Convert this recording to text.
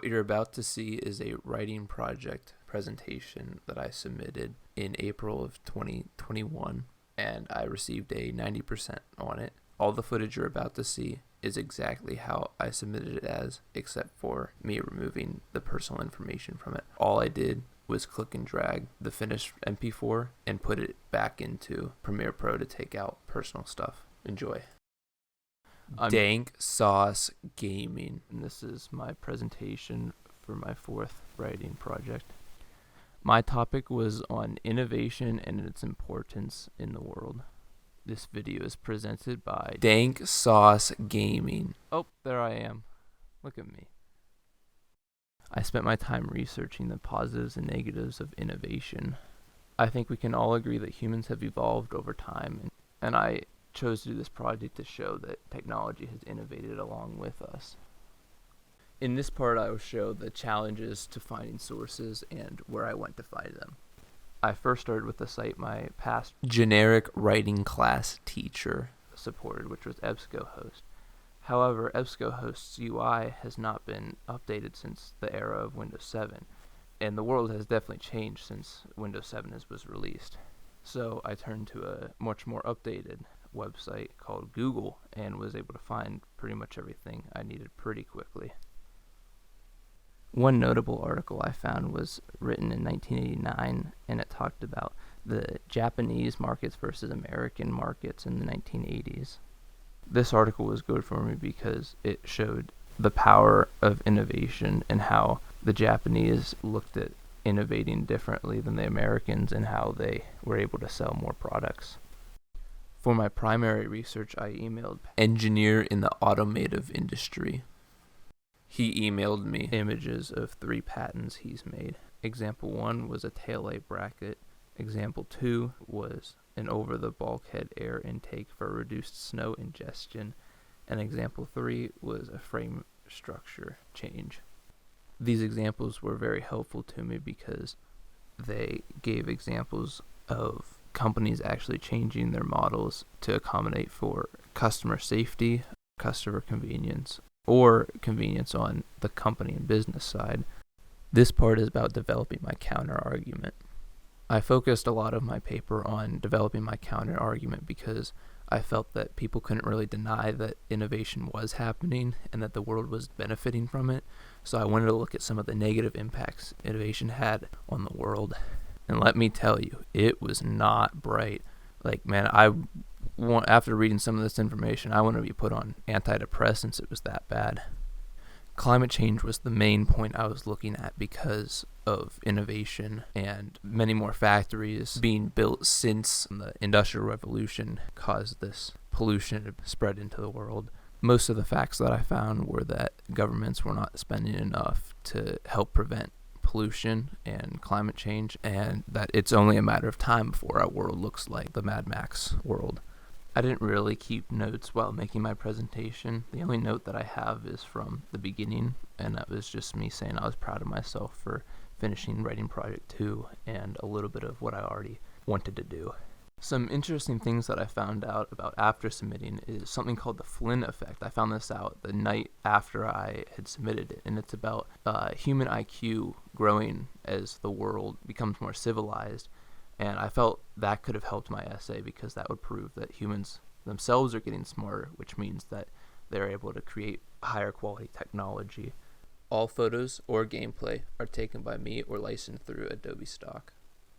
What you're about to see is a writing project presentation that I submitted in April of 2021, and I received a 90% on it. All the footage you're about to see is exactly how I submitted it as, except for me removing the personal information from it. All I did was click and drag the finished MP4 and put it back into Premiere Pro to take out personal stuff. Enjoy. Dank Sauce Gaming, and this is my presentation for my fourth writing project. My topic was on innovation and its importance in the world. This video is presented by Dank Sauce Gaming. Oh, there I am. Look at me. I spent my time researching the positives and negatives of innovation. I think we can all agree that humans have evolved over time, and I chose to do this project to show that technology has innovated along with us. In this part, I will show the challenges to finding sources and where I went to find them. I first started with the site my past generic writing class teacher supported, which was EBSCOhost. However, EBSCOhost's UI has not been updated since the era of Windows 7, and the world has definitely changed since Windows 7 was released. So I turned to a much more updated website called Google and was able to find pretty much everything I needed pretty quickly. One notable article I found was written in 1989, and it talked about the Japanese markets versus American markets in the 1980s. This article was good for me because it showed the power of innovation and how the Japanese looked at innovating differently than the Americans and how they were able to sell more products. For my primary research, I emailed engineer in the automotive industry. He emailed me images of 3 patents he's made. Example 1 was a taillight bracket. Example 2 was an over-the-bulkhead air intake for reduced snow ingestion. And example 3 was a frame structure change. These examples were very helpful to me because they gave examples of companies actually changing their models to accommodate for customer safety, customer convenience, or convenience on the company and business side. This part is about developing my counter-argument. I focused a lot of my paper on developing my counter-argument because I felt that people couldn't really deny that innovation was happening and that the world was benefiting from it. So I wanted to look at some of the negative impacts innovation had on the world. And let me tell you, it was not bright. Like, man, after reading some of this information, I want to be put on antidepressants. It was that bad. Climate change was the main point I was looking at because of innovation and many more factories being built since the Industrial Revolution caused this pollution to spread into the world. Most of the facts that I found were that governments were not spending enough to help prevent pollution and climate change, and that it's only a matter of time before our world looks like the Mad Max world. I didn't really keep notes while making my presentation. The only note that I have is from the beginning, and that was just me saying I was proud of myself for finishing writing project 2 and a little bit of what I already wanted to do. Some interesting things that I found out about after submitting is something called the Flynn effect. I found this out the night after I had submitted it, and it's about human IQ growing as the world becomes more civilized. And I felt that could have helped my essay because that would prove that humans themselves are getting smarter, which means that they're able to create higher quality technology. All photos or gameplay are taken by me or licensed through Adobe stock.